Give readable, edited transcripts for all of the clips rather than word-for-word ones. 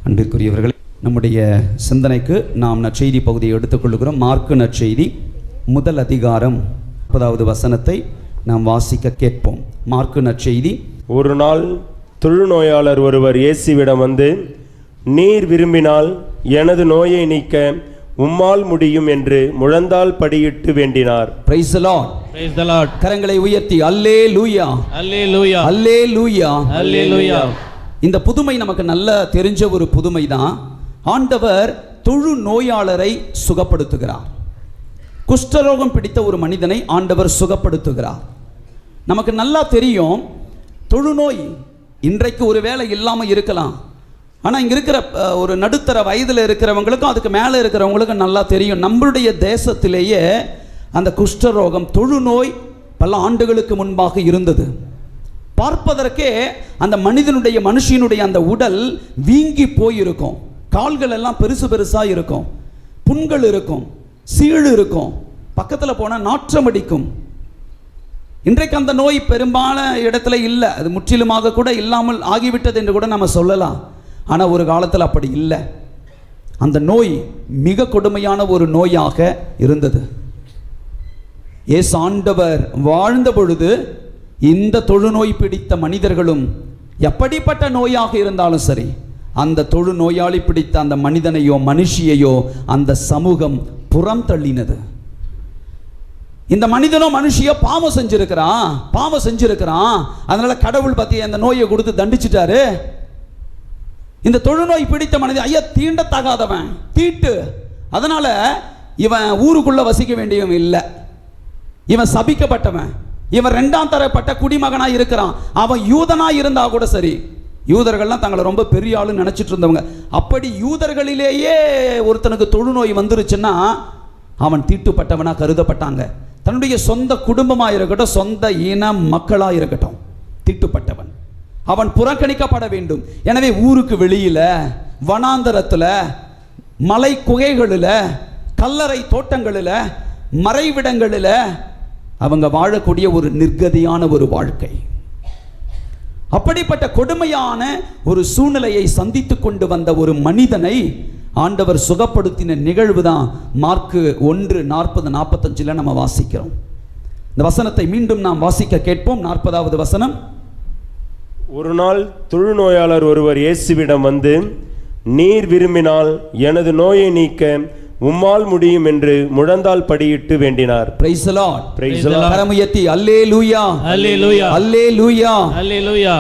அன்பிற்குரியவர்களே, நம்முடைய சிந்தனைக்கு நாம் நற்செய்தி பகுதியை எடுத்துக்கொள்கிறோம். மார்க்கு நற்செய்தி முதல் அதிகாரம் 40வது வசனத்தை நாம் வாசிக்க கேட்போம். மார்க்கு நற்செய்தி. ஒரு நாள் தொழுநோயாளர் ஒருவர் இயேசுவிடம் வந்து, நீர் விரும்பினால் எனது நோயை நீக்க உம்மால் முடியும் என்று முழந்தால் படியிட்டு வேண்டினார். Praise the Lord. Praise the Lord. கரங்களை உயர்த்தி அல்லேலூயா அல்லேலூயா அல்லேலூயா அல்லேலூயா. இந்த புதுமை நமக்கு நல்ல தெரிஞ்ச ஒரு புதுமை தான். ஆண்டவர் தொழு நோயாளரை சுகப்படுத்துகிறார். குஷ்டரோகம் பிடித்த ஒரு மனிதனை ஆண்டவர் சுகப்படுத்துகிறார். நமக்கு நல்லா தெரியும், தொழுநோய் இன்றைக்கு ஒரு வேளை இல்லாமல் இருக்கலாம். ஆனால் இங்கே இருக்கிற ஒரு நடுத்தர வயதில் இருக்கிறவங்களுக்கும் அதுக்கு மேலே இருக்கிறவங்களுக்கும் நல்லா தெரியும், நம்மளுடைய தேசத்திலேயே அந்த குஷ்டரோகம் தொழுநோய் பல ஆண்டுகளுக்கு முன்பாக இருந்தது. பார்ப்பதற்கே அந்த மனுஷனுடைய அந்த உடல் வீங்கி போயிருக்கும். கால்கள் எல்லாம் பெருசு பெருசாக இருக்கும், புண்கள் இருக்கும், சீழ் இருக்கும், பக்கத்தில் போனால் நாற்றம் அடிக்கும். இன்றைக்கு அந்த நோய் பெரும்பாலான இடத்துல இல்லை, அது முற்றிலுமாக கூட இல்லாமல் ஆகிவிட்டது என்று கூட நம்ம சொல்லலாம். ஆனால் ஒரு காலத்தில் அப்படி இல்லை. அந்த நோய் மிக கொடுமையான ஒரு நோயாக இருந்தது. இயேசு ஆண்டவர் வாழ்ந்த பொழுது இந்த தொழுநோய் பிடித்த மனிதர்களும் எப்படிப்பட்ட நோயாக இருந்தாலும் சரி, அந்த தொழுநோயாளி பிடித்த அந்த மனிதனையோ மனுஷியையோ அந்த சமூகம் புறம் தள்ளினது. இந்த மனிதனோ மனுஷியோ பாவம் செஞ்சிருக்கிறான், அதனால கடவுள் பத்தி அந்த நோயை கொடுத்து தண்டிச்சிட்டாரு. இந்த தொழுநோய் பிடித்த மனிதன் ஐயா தீண்டத்தகாதவன், தீட்டு, அதனால இவன் ஊருக்குள்ள வசிக்க வேண்டியவன் இல்லை, இவன் சபிக்கப்பட்டவன், இவன் 2ஆம் தரப்பட்ட குடிமகனாக இருக்கிறான், அவன் யூதனாக இருந்தா கூட சரி. யூதர்கள்லாம் தங்களை ரொம்ப பெரிய ஆளுன்னு நினச்சிட்டு இருந்தவங்க. அப்படி யூதர்களிலேயே ஒருத்தனுக்கு தொழுநோய் வந்துருச்சுன்னா அவன் தீட்டுப்பட்டவனாக கருதப்பட்டாங்க. தன்னுடைய சொந்த குடும்பமாக இருக்கட்டும், சொந்த இன மக்களாக இருக்கட்டும், தீட்டுப்பட்டவன், அவன் புறக்கணிக்கப்பட வேண்டும். எனவே ஊருக்கு வெளியில், வனாந்தரத்தில், மலை குகைகளில், கல்லறை தோட்டங்களில், மறைவிடங்களில் அவங்க வாழக்கூடிய ஒரு நிர்கதியான ஒரு வாழ்க்கை. அப்படிப்பட்ட கொடுமையான ஒரு சூழ்நிலையை சந்தித்து கொண்டு வந்த ஒரு மனிதனை ஆண்டவர் சுகப்படுத்தின நிகழ்வு தான் மார்க்கு 1:40-45 நம்ம வாசிக்கிறோம். இந்த வசனத்தை மீண்டும் நாம் வாசிக்க கேட்போம். 40வது வசனம். ஒரு நாள் தொழுநோயாளர் ஒருவர் இயேசுவிடம் வந்து, நீர் விரும்பினால் எனது நோயை நீக்க உம்மால் முடியும் என்று முழந்தால் படியிட்டு வேண்டினார். Praise the Lord. Praise the Lord. கரமுயர்த்தி அல்லேலூயா அல்லேலூயா அல்லேலூயா அல்லேலூயா.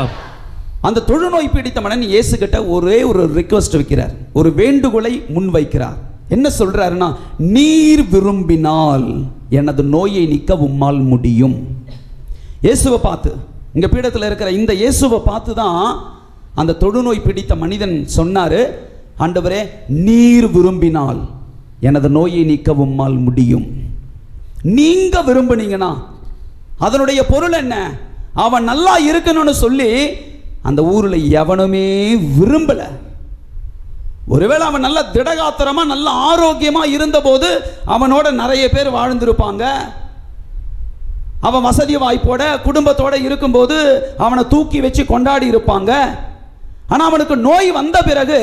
அந்த தொழுநோய் பிடித்த மனிதன் இயேசு கிட்ட ஒரே ஒரு ரிக்வெஸ்ட் வைக்கிறார், ஒரு வேண்டுகோளை முன் வைக்கிறார். என்ன சொல்றாருன்னா, நீர் விரும்பினால் எனது நோயை நீக்க உம்மால் முடியும். இயேசுவை பார்த்து, இங்க பீடத்தில் இருக்கிற இந்த இயேசுவை பார்த்து தான் அந்த தொழுநோய் பிடித்த மனிதன் சொன்னாரு, ஆண்டவரே நீர் விரும்பினால் எனது நோயை நீக்க உம்மால் முடியும். நீங்க விரும்புனீங்கன்னா அதனுடைய பொருள் என்ன? அவன் நல்லா இருக்கணும்னு சொல்லி அந்த ஊரில் எவனுமே விரும்பல. ஒருவேளை அவன் நல்ல திடகாத்திரமா நல்ல ஆரோக்கியமா இருந்தபோது அவனோட நிறைய பேர் வாழ்ந்திருப்பாங்க. அவன் வசதி வாய்ப்போட குடும்பத்தோட இருக்கும்போது அவனை தூக்கி வச்சு கொண்டாடி இருப்பாங்க. ஆனால் அவனுக்கு நோய் வந்த பிறகு,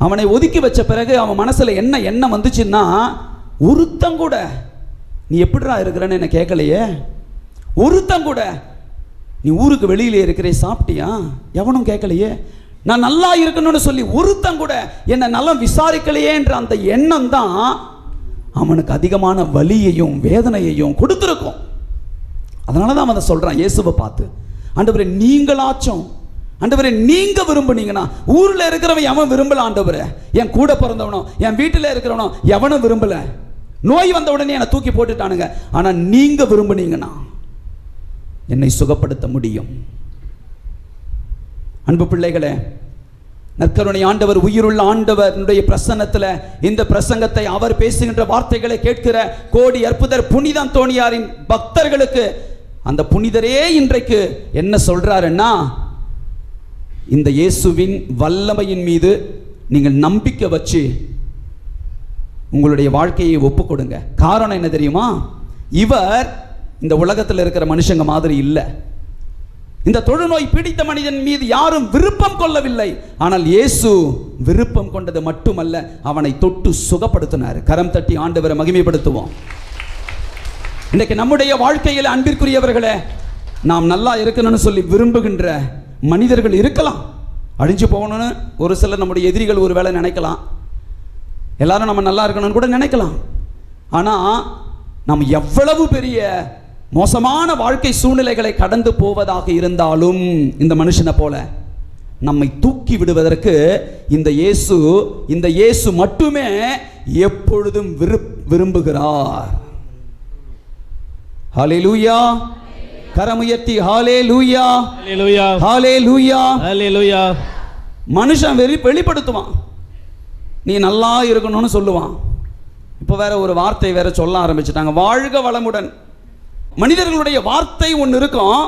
அவனை ஒதுக்கி வச்ச பிறகு அவன் மனசுல என்ன எண்ணம் வந்துச்சுன்னா, ஒருத்தங்கூட நீ எப்படிடா இருக்கிறன்னு என்ன கேட்கலையே, ஒருத்தங்கூட நீ ஊருக்கு வெளியில இருக்கிறே சாப்பிட்டியா எவனும் கேட்கலையே, நான் நல்லா இருக்கணும்னு சொல்லி ஒருத்தங்கூட என்ன நல்லா விசாரிக்கலையே என்ற அந்த எண்ணம் தான் அவனுக்கு அதிகமான வலியையும் வேதனையையும் கொடுத்துருக்கும். அதனால தான் அவன் சொல்றான் இயேசுவை பார்த்து, ஆண்டவரே நீங்களாச்சும், ஆண்டவரே நீங்க விரும்புனீங்கன்னா, ஊர்ல இருக்கிறவன் எவன் விரும்பல ஆண்டவரே, என் கூட பிறந்தவனோ என் வீட்டில் இருக்கிறவனோ எவனும் விரும்பல, நோய் வந்த உடனே என்னை தூக்கி போட்டுட்டானுங்க, ஆனா நீங்க விரும்புனீங்கன்னா என்னை சுகப்படுத்த முடியும். அன்பு பிள்ளைகளே, நற்கருணை ஆண்டவர், உயிருள்ள ஆண்டவருடைய பிரசன்னத்தில் இந்த பிரசங்கத்தை, அவர் பேசுகின்ற வார்த்தைகளை கேட்கிற கோடி அற்புதர் புனித அந்தோணியாரின் பக்தர்களுக்கு அந்த புனிதரே இன்றைக்கு என்ன சொல்றாருன்னா, இந்த இயேசுவின் வல்லமையின் மீது நீங்கள் நம்பிக்கை வச்சு உங்களுடைய வாழ்க்கையை ஒப்பு கொடுங்க. காரணம் என்ன தெரியுமா? இவர் இந்த உலகத்தில் இருக்கிற மனுஷங்க மாதிரி இல்லை. இந்த தொழுநோய் பிடித்த மனிதன் மீது யாரும் விருப்பம் கொள்ளவில்லை. ஆனால் இயேசு விருப்பம் கொண்டது மட்டுமல்ல, அவனை தொட்டு சுகப்படுத்தினார். கரம் தட்டி ஆண்டவரை மகிமைப்படுத்துவோம். இன்றைக்கு நம்முடைய வாழ்க்கையில் அன்பிற்குரியவர்களே, நாம் நல்லா இருக்கணும்னு சொல்லி விரும்புகின்ற மனிதர்கள் இருக்கலாம். அழிஞ்சு போகணும்னு ஒரு சிலர் நம்முடைய எதிரிகள் ஒரு வேளை நினைக்கலாம். எல்லாரும் நம்ம நல்லா இருக்கணும்னு கூட நினைக்கலாம். ஆனால் நாம் எவ்வளவு பெரிய மோசமான வாழ்க்கை சூழ்நிலைகளை கடந்து போவதாக இருந்தாலும் இந்த மனுஷனை போல நம்மை தூக்கி விடுவதற்கு இந்த இயேசு மட்டுமே எப்பொழுதும் விரும்புகிறார். ஹல்லேலூயா. கரமுயர்த்தி ஹல்லேலூயா, ஹல்லேலூயா, ஹல்லேலூயா, ஹல்லேலூயா. மனுஷன் வெளிப்படுத்துவான், நீ நல்லா இருக்கணும்னு சொல்லுவான். இப்போ வேற ஒரு வார்த்தை வேற சொல்ல ஆரம்பிச்சிட்டாங்க, வாழ்க வளமுடன். மனிதர்களுடைய வார்த்தை ஒன்று இருக்கும்,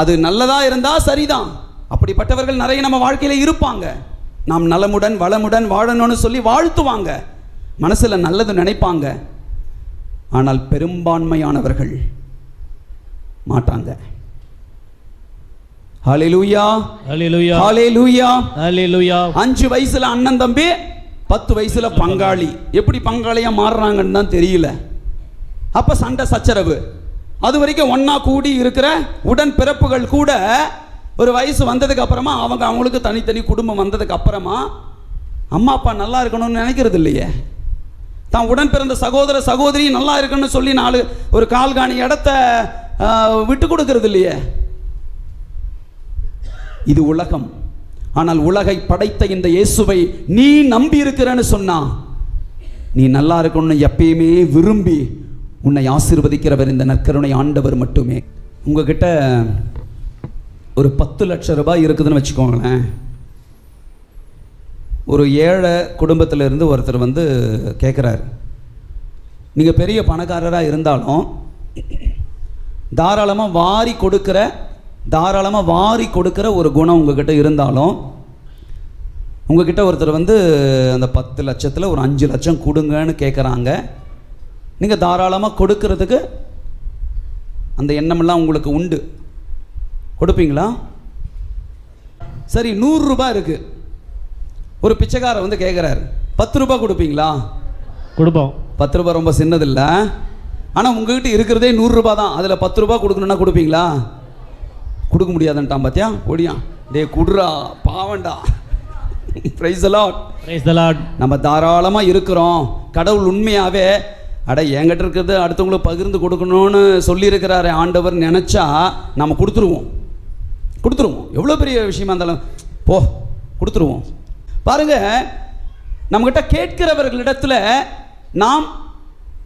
அது நல்லதா இருந்தா சரிதான். அப்படிப்பட்டவர்கள் நிறைய நம்ம வாழ்க்கையில இருப்பாங்க. நாம் நலமுடன் வளமுடன் வாழணும்னு சொல்லி வாழ்த்துவாங்க, மனசுல நல்லது நினைப்பாங்க. ஆனால் பெரும்பான்மையானவர்கள் மாட்டாங்க. ஹல்லேலூயா, ஹல்லேலூயா, ஹல்லேலூயா, ஹல்லேலூயா. 5 வயசுல அண்ணன் தம்பி, 10 வயசுல பங்காளி. எப்படி பங்காளியா மாறுறாங்கன்னு தான் தெரியல. அப்ப சண்டை சச்சரவு. அது வரைக்கும் ஒன்னா கூடி இருக்கிற உடன் பிறப்புகள் கூட ஒரு வயசு வந்ததுக்கு அப்புறமா அவங்களுக்கு தனித்தனி குடும்பம் வந்ததுக்கு அப்புறமா அம்மா அப்பா நல்லா இருக்கணும்னு நினைக்கிறது இல்லையே. தான் உடன் பிறந்த சகோதர சகோதரி நல்லா இருக்கணும்னு சொல்லி ஒரு கால்காணி இடத்த விட்டு கொடுக்கறது இல்லையே. இது உலகம். ஆனால் உலகை படைத்த இந்த இயேசுவை நீ நம்பி இருக்கிறன்னு சொன்னா, நீ நல்லா இருக்கணும்னு எப்பயுமே விரும்பி உன்னை ஆசீர்வதிக்கிறவர் இந்த நற்கருணை ஆண்டவர் மட்டுமே. உங்ககிட்ட ஒரு 10 லட்சம் ரூபாய் இருக்குதுன்னு வச்சுக்கோங்களேன். ஒரு ஏழை குடும்பத்திலிருந்து ஒருத்தர் வந்து கேட்குறாரு, நீங்கள் பெரிய பணக்காரராக இருந்தாலும் தாராளமாக வாரி கொடுக்கிற ஒரு குணம் உங்ககிட்ட இருந்தாலும், உங்ககிட்ட ஒருத்தர் வந்து அந்த 10 லட்சத்தில் ஒரு 5 லட்சம் கொடுங்கன்னு கேட்குறாங்க. நீங்கள் தாராளமாக கொடுக்கறதுக்கு அந்த எண்ணமெல்லாம் உங்களுக்கு உண்டு, கொடுப்பீங்களா? சரி, 100 ரூபாய் இருக்குது, ஒரு பிச்சைக்காரர் வந்து கேட்குறாரு, 10 ரூபாய் கொடுப்பீங்களா? கொடுப்போம். 10 ரூபாய் ரொம்ப சின்னதில்லை. ஆனால் உங்ககிட்ட இருக்கிறதே 100 ரூபாய் தான். அதில் 10 ரூபாய் கொடுக்கணுன்னா கொடுப்பீங்களா? கொடுக்க முடியாதுன்ட்டான். பார்த்தியா, ஓடியா டே குடுறா பாவண்டா. Praise the lord, praise the lord. நம்ம தாராளமாக இருக்கிறோம். கடவுள் உண்மையாகவே என்கிட்ட இருக்கிறது அடுத்தவங்களுக்கு பகிர்ந்து கொடுக்கணும்னு சொல்லியிருக்கிறாரு ஆண்டவர் நினச்சா நம்ம கொடுத்துருவோம். எவ்வளோ பெரிய விஷயமா இருந்தாலும் கொடுத்துருவோம். பாருங்க, நம்மகிட்ட கேட்கிறவர்களிடத்தில் நாம்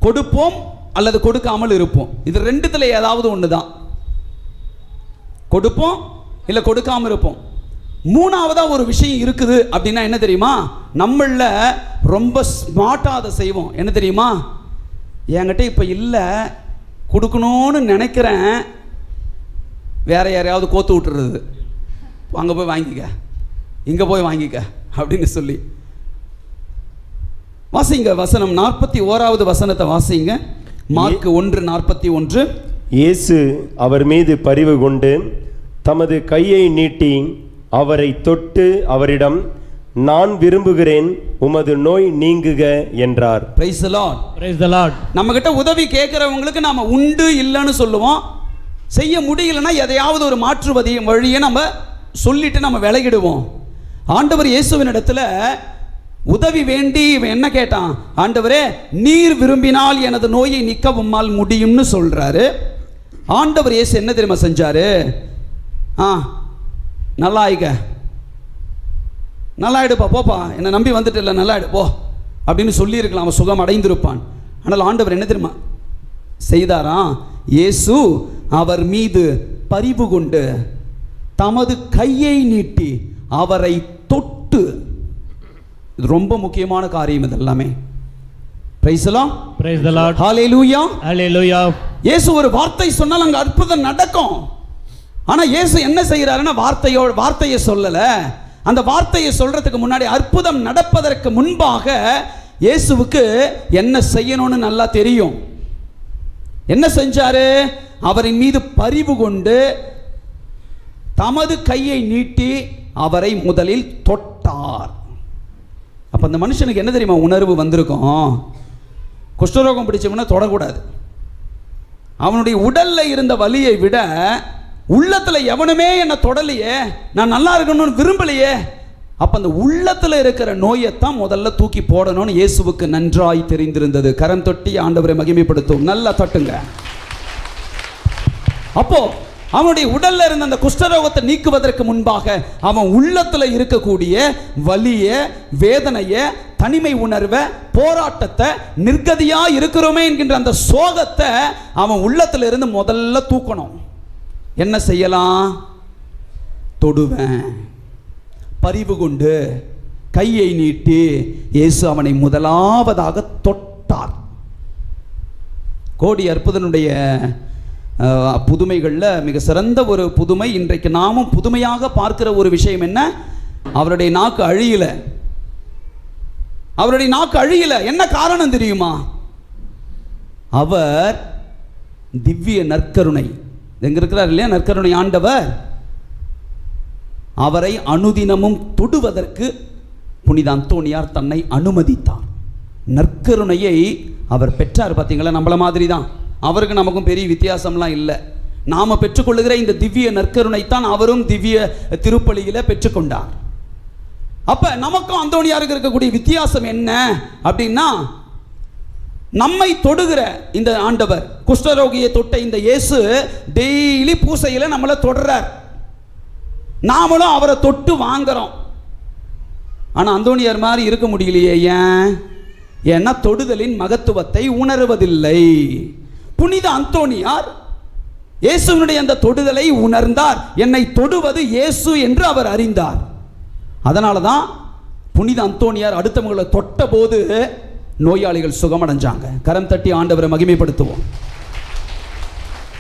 கொடுப்போம் அல்லது கொடுக்காமல் இருப்போம். இது ரெண்டுத்துல ஏதாவது ஒன்று தான். கொடுப்போம் இல்லை கொடுக்காமல் இருப்போம். மூணாவதா ஒரு விஷயம் இருக்குது அப்படின்னா என்ன தெரியுமா? நம்மள ரொம்ப ஸ்மார்ட்டாக அதை செய்வோம். என்ன தெரியுமா? என்கிட்ட இப்போ இல்லை, கொடுக்கணும்னு நினைக்கிறேன், வேற யாரையாவது கோத்து விட்டுறது, அங்கே போய் வாங்கிக்க, இங்கே போய் வாங்கிக்க அப்படின்னு சொல்லி. வாசிங்க வசனம், 41வது வசனத்தை வாசிங்க. மார்க் 1:41. இயேசு அவர் மீது பரிவு கொண்டு தமது கையை நீட்டி அவரை தொட்டு அவரிடம், நான் விரும்புகிறேன், உமது நோய் நீங்குக என்றார். Price the lord, praise the lord. நம்ம கிட்ட உதவி கேட்கிறவங்களுக்கு நாம உண்டு இல்லைன்னு சொல்லுவோம். செய்ய முடியலன்னா எதையாவது ஒரு மாற்று வழியை நம்ம சொல்லிட்டு நம்ம விலகிடுவோம். ஆண்டவர் இயேசுவின் இடத்துல உதவி வேண்டி என்ன கேட்டான்? ஆண்டவரே, நீர் விரும்பினால் எனது நோயை நீக்க உம்மால் முடியும்னு சொல்றாரு. ஆண்டவர் இயேசு என்ன தெரியுமா செஞ்சாரு? நல்லா ஆயிக்க, நல்லா ஆயிடுப்பா, போப்பா, என்னை நம்பி வந்துட்டு இல்லை, நல்லா ஆயிடு போ அப்படின்னு சொல்லியிருக்கலாம், அவன் சுகம் அடைந்திருப்பான். ஆனால் ஆண்டவர் என்ன தெரியுமா செய்தாராம்? இயேசு அவர் மீது பரிவு கொண்டு தமது கையை நீட்டி அவரை தொட்டு. இது ரொம்ப முக்கியமான காரியம். இது எல்லாமே praise the lord, praise the lord, hallelujah, hallelujah. Yesu ஒரு வார்த்தை சொன்னால் அங்க அற்புதம் நடக்கும். ஆனா இயேசு என்ன செய்யறாருன்னா வார்த்தையை சொல்லல. அந்த வார்த்தையை சொல்றதுக்கு முன்னாடி, அற்புதம் நடப்பதற்கு முன்பாக இயேசுவுக்கு என்ன செய்யணும்னு நல்லா தெரியும். என்ன செஞ்சாரு? அவரின் மீது பரிவு கொண்டு தமது கையை நீட்டி அவரை முதலில் தொட்டார். அப்ப அந்த மனுஷனுக்கு என்ன தெரியுமா உணர்வு வந்திருக்கும்? குஷ்டரோகம் பிடிச்சவன தொடக்கூடாது. அவனுடைய உடல்ல இருந்த வலியை விட உள்ளத்துல எவனுமே என்ன தொடலையே, நான் நல்லா இருக்கணும்னு விரும்பலையே, அப்ப அந்த உள்ளத்துல இருக்கிற நோயைத்தான் முதல்ல தூக்கி போடணும்னு இயேசுவுக்கு நன்றாய் தெரிந்திருந்தது. கரம் தொட்டி ஆண்டவரை மகிமைப்படுத்தும். நல்லா தட்டுங்க. அப்போ அவனுடைய உடல்ல இருந்த அந்த குஷ்டரோகத்தை நீக்குவதற்கு முன்பாக அவன் உள்ளத்துல இருக்கக்கூடிய வலிய, வேதனைய, தனிமை உணர்வை, போராட்டத்தை, நிர்கதியா இருக்கிறோமே என்கின்ற அந்த சோகத்தை அவன் உள்ளத்துல இருந்து முதல்ல தூக்கணும். என்ன செய்யலாம்? தொடுவேன். பரிவு கொண்டு கையை நீட்டி இயேசு அவனை முதலாவதாக தொட்டார். கோடி அற்புதனுடைய புதுமைகளில் மிக சிறந்த ஒரு புதுமை, இன்றைக்கு நாமும் புதுமையாக பார்க்கிற ஒரு விஷயம் என்ன? அவருடைய நாக்கு அழியல. அவருடைய நாக்கு அழியல. என்ன காரணம் தெரியுமா? அவர் திவ்ய நற்கருணை, எங்க இருக்கிறார் இல்லையா நற்கருணை ஆண்டவர், அவரை அனுதினமும் தொடுவதற்கு புனித அந்தோனியார் தன்னை அனுமதித்தார். நற்கருணையை அவர் பெற்றார். பார்த்தீங்களா, நம்மள மாதிரி தான். அவருக்கு நமக்கும் பெரிய வித்தியாசம்லாம் இல்லை. நாம பெற்றுக்கொள்ளுகிற இந்த திவ்ய நற்கருணை தான் அவரும் திவ்ய திருப்பலியில பெற்றுக்கொண்டார். அப்ப நமக்கும் அந்தோனியாருக்கு இருக்கக்கூடிய வித்தியாசம் என்ன அப்படின்னா, நம்மை தொடுகிற இந்த ஆண்டவர், குஷ்டரோகியை தொட்ட இந்த இயேசு டெய்லி பூசையில நம்மளை தொடர்றார். நாமளும் அவரை தொட்டு வாங்குறோம். ஆனா அந்தோனியார் மாதிரி இருக்க முடியலையே. ஏன்? ஏன்னா தொடுதலின் மகத்துவத்தை உணர்வதில்லை. புனித அந்தோனியார் இயேசுவினுடைய அந்த தொடுதலை உணர்ந்தார். என்னை தொடுவது இயேசு என்று அவர் அறிந்தார். அதனாலதான் புனித அந்தோனியார் அடுத்தவங்களை தொட்ட போது நோயாளிகள் சுகமடைஞ்சாங்க. கரம் தட்டி ஆண்டவரை மகிமைப்படுத்துவோம்.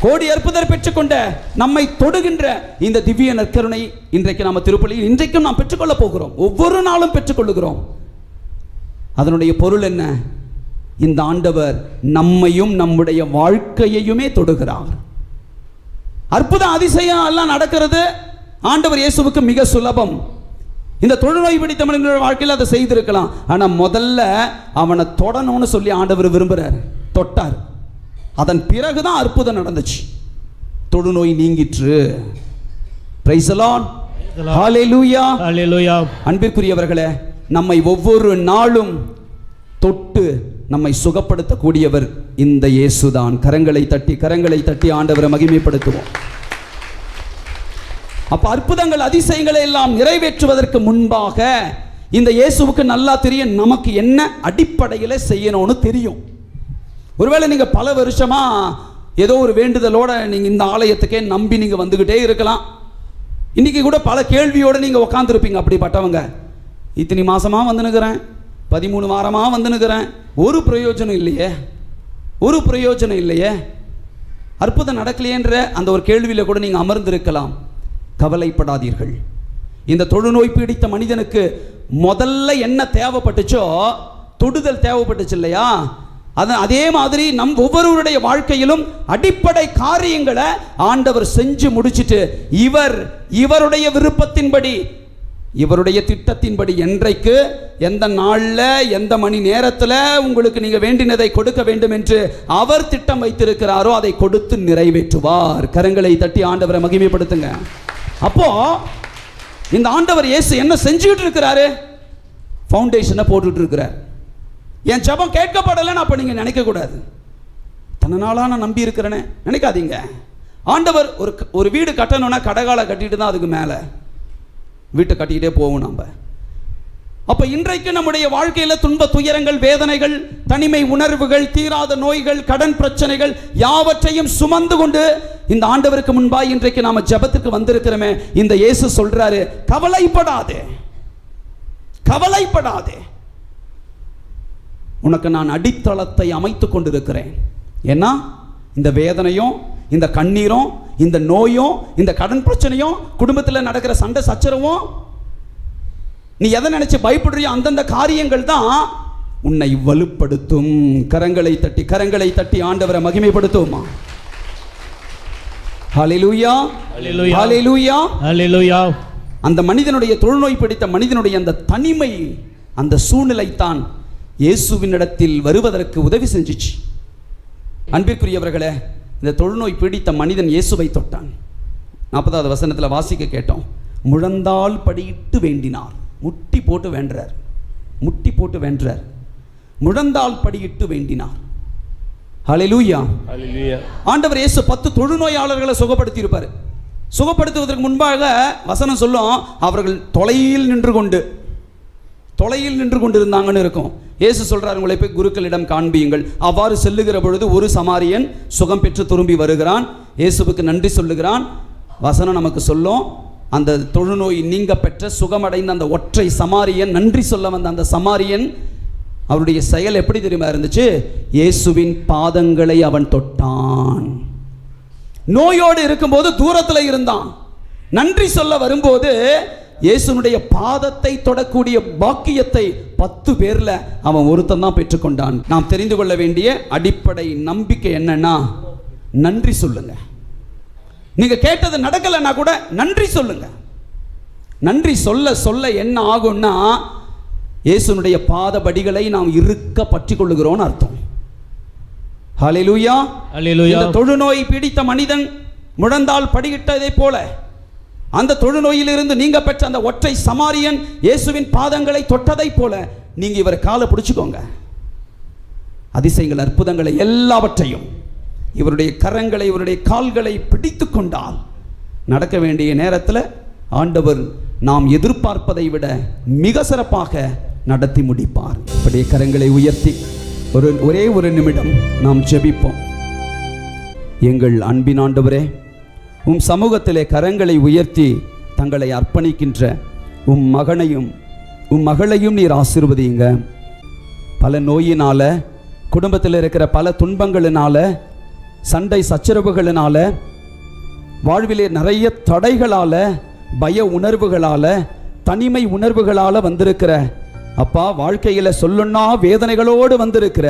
கோடி அற்புதர் பெற்றுக்கொண்ட நம்மை தொடுகின்ற இந்த திவ்ய நற்கருணை இன்றைக்கு நாம் திருப்பலியில் இன்றைக்கும் நாம் பெற்றுக்கொள்ள போகிறோம். ஒவ்வொரு நாளும் பெற்றுக்கொள்ளுகிறோம். அதனுடைய பொருள் என்ன? இந்த ஆண்டவர் நம்மையும் நம்முடைய வாழ்க்கையையுமே தொடுகிறார். அற்புத அதிசயம் எல்லாம் நடக்கிறது ஆண்டவர் இயேசுவுக்கு மிக சுலபம். இந்த தொழுநோய் பிடித்த மனிதனுடைய வாழ்க்கையில் அதை செய்திருக்கலாம். ஆனா முதல்ல அவனை தொடணும்னு சொல்லி ஆண்டவர் விரும்புறார். தொட்டார். அதன் பிறகுதான் அற்புதம் நடந்துச்சு. தொழுநோய் நீங்கிற்று. Price the Lord. ஹalleluya. ஹalleluya. அன்பிற்குரியவர்களே, நம்மை ஒவ்வொரு நாளும் தொட்டு நம்மை சுகப்படுத்தக்கூடியவர் இந்த இயேசுதான். கரங்களை தட்டி ஆண்டவரை மகிமைப்படுத்துவோம். அப்ப அற்புதங்கள் அதிசயங்களை எல்லாம் நிறைவேற்றுவதற்கு முன்பாக இந்த இயேசுவுக்கு நல்லா தெரியும் நமக்கு என்ன அடிப்படையில் செய்யணும்னு தெரியும். ஒருவேளை நீங்க பல வருஷமா ஏதோ ஒரு வேண்டுதலோட நீங்க இந்த ஆலயத்துக்கே நம்பி நீங்க வந்துகிட்டே இருக்கலாம். இன்னைக்கு கூட பல கேள்வியோட நீங்க உட்காந்துருப்பீங்க. அப்படிப்பட்டவங்க, இத்தனை மாசமா வந்துனுக்கிறேன், 13 வாரமா வந்துனுக்கிறேன், ஒரு பிரயோஜனம் இல்லையே, அற்புதம் நடக்கலையேன்ற அந்த ஒரு கேள்வியில கூட நீங்க அமர்ந்திருக்கலாம். கவலைப்படாதீர்கள். இந்த தொழுநோய் பீடித்த மனிதனுக்கு முதல்ல என்ன தேவைப்பட்டுச்சோ, தொடுதல் தேவைப்பட்டுச்சு இல்லையா? அதே மாதிரி நம் ஒவ்வொருவருடைய வாழ்க்கையிலும் அடிப்படை காரியங்களை ஆண்டவர் செஞ்சு முடிச்சிட்டு இவருடைய விருப்பத்தின்படி, இவருடைய திட்டத்தின்படி என்றைக்கு, எந்த நாள்ல, எந்த மணி நேரத்தில் உங்களுக்கு நீங்க வேண்டினதை கொடுக்க வேண்டும் என்று அவர் திட்டம் வைத்திருக்கிறாரோ அதை கொடுத்து நிறைவேற்றுவார். கரங்களை தட்டி ஆண்டவரை மகிமைப்படுத்துங்க. அப்போ இந்த ஆண்டவர் இயேசு என்ன செஞ்சுக்கிட்டு இருக்கிறாரு? ஃபவுண்டேஷனை போட்டுட்டு இருக்கிறார். என் ஜெபம் கேட்கப்படலைன்னு அப்ப நீங்க நினைக்க கூடாது. தன்னால நான் நம்பி இருக்கிறேன்னு நினைக்காதீங்க. ஆண்டவர் ஒரு வீடு கட்டணும்னா கடகால கட்டிட்டு தான் அதுக்கு மேல வீட்டை கட்டிக்கிட்டே போவோம் நம்ம. அப்ப இன்றைக்கு நம்முடைய வாழ்க்கையில துன்ப துயரங்கள், வேதனைகள், தனிமை உணர்வுகள், தீராத நோய்கள், கடன் பிரச்சனைகள் யாவற்றையும் சுமந்து கொண்டு இந்த ஆண்டவருக்கு முன்பாய் இன்றைக்கு நாம ஜெபத்துக்கு வந்திருக்கிறோமே. இந்த இயேசு சொல்றாரு, கவலைப்படாதே, உனக்கு நான் அடித்தளத்தை அமைத்துக் கொண்டிருக்கிறேன். ஏன்னா இந்த வேதனையும், இந்த கண்ணீரும், இந்த நோயும், இந்த கடன் பிரச்சனையும், குடும்பத்தில் நடக்கிற சண்டை சச்சரவும், நீ எதை நினைச்சு பயப்படுறியோ அந்தந்த காரியங்கள் தான் உன்னை வலுப்படுத்தும். கரங்களை தட்டி ஆண்டவரை மகிமைப்படுத்துவோமா? ஹல்லேலூயா, ஹல்லேலூயா. ஹல்லேலூயா. ஹalleluya. அந்த மனிதனுடைய தொழுநோய் பிடித்த மனிதனுடைய அந்த தனிமை, அந்த சூழ்நிலை தான் இயேசுவினிடத்தில் வருவதற்கு உதவி செஞ்சிச்சு. அன்பிற்குரியவர்களே, இந்த தொழுநோய் பிடித்த மனிதன் இயேசுவை தொட்டான். 40வது வசனத்தில் வாசிக்க கேட்டோம். முழந்தாள் படியிட்டு வேண்டினார். முட்டி போட்டு வேண்டுறார், முட்டி போட்டு வேண்டுறார், முழந்தாள் படியிட்டு வேண்டினார். ஹல்லேலூயா. ஹalleluya. ஆண்டவர் இயேசு 10 தொழுநோயாளர்களை சுகப்படுத்தி இருப்பார். சுகப்படுத்துவதற்கு முன்பாக வசனம் சொல்லும், அவர்கள் தொலையில் நின்று கொண்டு இருந்தாங்கன்னு இருக்கும். இயேசு சொல்றார், உங்களை போய் குருக்களிடம் காண்பியுங்கள். அவ்வாறு செல்லுகிற பொழுது ஒரு சமாரியன் சுகம் பெற்று திரும்பி வருகிறான், இயேசுவுக்கு நன்றி சொல்லுகிறான். வசனம் நமக்கு சொல்லும், அந்த தொழுநோய் நீங்க பெற்ற சுகமடைந்த அந்த ஒற்றை சமாரியன், நன்றி சொல்ல வந்த அந்த சமாரியன், அவருடைய செயல் எப்படி தெரியுமா இருந்துச்சு? இயேசுவின் பாதங்களை அவன் தொட்டான். நோயோடு இருக்கும்போது தூரத்தில் இருந்தான். நன்றி சொல்ல வரும்போது இயேசுனுடைய பாதத்தை தொடக்கூடிய பாக்கியத்தை 10 பேர்ல அவன் ஒருத்தன் தான் பெற்றுக்கொண்டான். நாம் தெரிந்து கொள்ள வேண்டிய அடிப்படை நம்பிக்கை என்னன்னா, நன்றி சொல்லுங்க. நீங்க கேட்டது நடக்கலைன்னா கூட நன்றி சொல்லுங்க. நன்றி சொல்ல சொல்ல என்ன ஆகும்னா, இயேசுனுடைய பாதபடிகளை நாம் இருக்க பற்றி கொள்ளுகிறோம்னு அர்த்தம். ஹல்லேலூயா, ஹalleluya. இந்த தொழுநோய் பிடித்த மனிதன் முழந்தால் படியிட்டதை போல, அந்த தொழுநோயிலிருந்து நீங்க பெற்ற அந்த ஒற்றை சமாரியன் இயேசுவின் பாதங்களை தொட்டதை போல, நீங்க இவர் காலை பிடிச்சுக்கோங்க. அதிசயங்கள், அற்புதங்களை எல்லாவற்றையும், இவருடைய கரங்களை, இவருடைய கால்களை பிடித்து கொண்டால் நடக்க வேண்டிய நேரத்தில் ஆண்டவர் நாம் எதிர்பார்ப்பதை விட மிக சிறப்பாக நடத்தி முடிப்பார். இப்படியே கரங்களை உயர்த்தி ஒரே ஒரு நிமிடம் நாம் ஜெபிப்போம். எங்கள் அன்பின் ஆண்டவரே, உம் சமூகத்திலே கரங்களை உயர்த்தி தங்களை அர்ப்பணிக்கின்ற உம் மகனையும் உம் மகளையும் நீர் ஆசீர்வதியுங்க. பல நோயினால, குடும்பத்தில் இருக்கிற பல துன்பங்களினால, சண்டை சச்சரவுகளினால, வாழ்விலே நிறைய தடைகளால, பய உணர்வுகளால, தனிமை உணர்வுகளால வந்திருக்கிற அப்பா, வாழ்க்கையில சொல்லுன்னா வேதனைகளோடு வந்திருக்கிற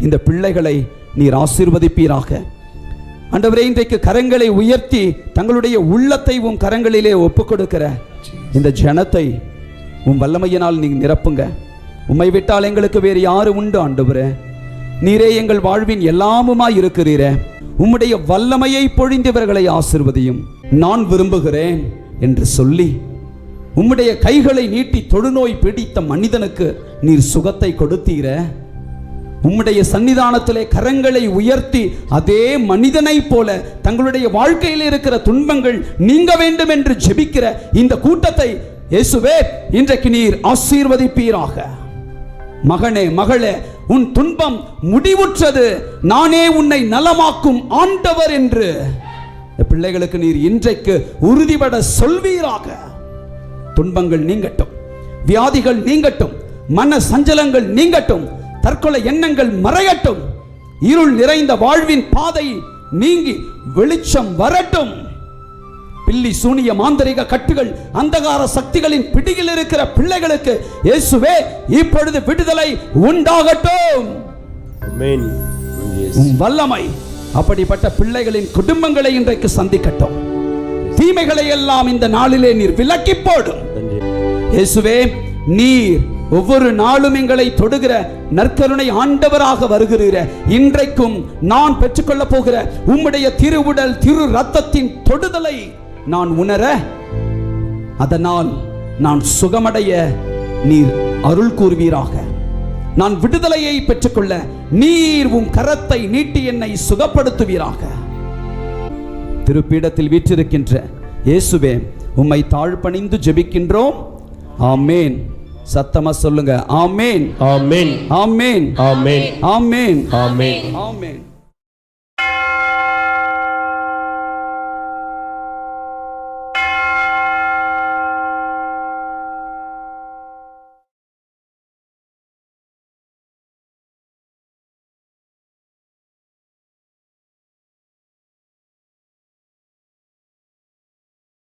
இந்த பிள்ளைகளை நீர் ஆசீர்வதிப்பீராக. ஆண்டவரே, இன்றைக்கு கரங்களை உயர்த்தி தங்களுடைய உள்ளத்தை உம் கரங்களிலே ஒப்பு கொடுக்கிற இந்த ஜனத்தை உம் வல்லமையினால் நீங்க நிரப்புங்க. உம்மை விட்டால் எங்களுக்கு வேறு யாரு உண்டு ஆண்டவரே? நீரே எங்கள் வாழ்வின் எல்லாமுமாய் இருக்கிறீரே. உம்முடைய வல்லமையை பொழிந்தவர்களை ஆசீர்வதியும். நான் விரும்புகிறேன் என்று சொல்லி உம்முடைய கைகளை நீட்டி தொழுநோய் பிடித்த மனிதனுக்கு நீர் சுகத்தை கொடுத்தீர. உம்முடைய சன்னிதானத்திலே கரங்களை உயர்த்தி அதே மனிதனை போல தங்களுடைய வாழ்க்கையில் இருக்கிற துன்பங்கள் நீங்க வேண்டும் என்று ஜெபிக்கிற இந்த கூட்டத்தை இயேசுவே இன்றைக்கு நீர் ஆசீர்வதிப்பீராக. மகனே, மகளே, உன் துன்பம் முடிவுற்றது, நானே உன்னை நலமாக்கும் ஆண்டவர் என்று பிள்ளைகளுக்கு நீர் இன்றைக்கு உறுதிபட சொல்வீராக. துன்பங்கள் நீங்கட்டும், வியாதிகள் நீங்கட்டும், மன சஞ்சலங்கள் நீங்கட்டும், தற்கொலை எண்ணங்கள் மறையட்டும், இருள் நிறைந்த வாழ்வின் பாதை நீங்கி வெளிச்சம் வரட்டும். பில்லி சூனிய மாந்திரிக கட்டுகள், அந்தகார சக்திகளின் பிடியில் இருக்கிற பிள்ளைகளுக்கு இயேசுவே இப்பொழுது விடுதலை உண்டாகட்டும். ஆமென். உம் வல்லமை அப்படிப்பட்ட பிள்ளைகளின் குடும்பங்களை இன்றைக்கு சந்திக்கட்டும். தீமைகளை எல்லாம் இந்த நாளிலே நீர் விலக்கி போடும். இயேசுவே, நீர் ஒவ்வொரு நாளும் எங்களை தொடுகிற நற்கருணை ஆண்டவராக வருகிறீர. இன்றைக்கும் நான் பெற்றுக்கொள்ள போகிற உம்முடைய திருவுடல் திரு ரத்தத்தின் தொடுதலை நான் உணர, அதனால் நான் சுகமடைய நீர் அருள் கூறுவீராக. நான் விடுதலையை பெற்றுக்கொள்ள நீர் உம் கரத்தை நீட்டி என்னை சுகப்படுத்துவீராக. திருப்பீடத்தில் வீற்றிருக்கின்ற இயேசுவே, உம்மை தாழ்பணிந்து ஜெபிக்கின்றோம். ஆமேன். சத்தமா சொல்லுங்க, ஆமேன், ஆமென், ஆமேன், ஆமென், ஆமேன், ஆமென். ஆமேன்.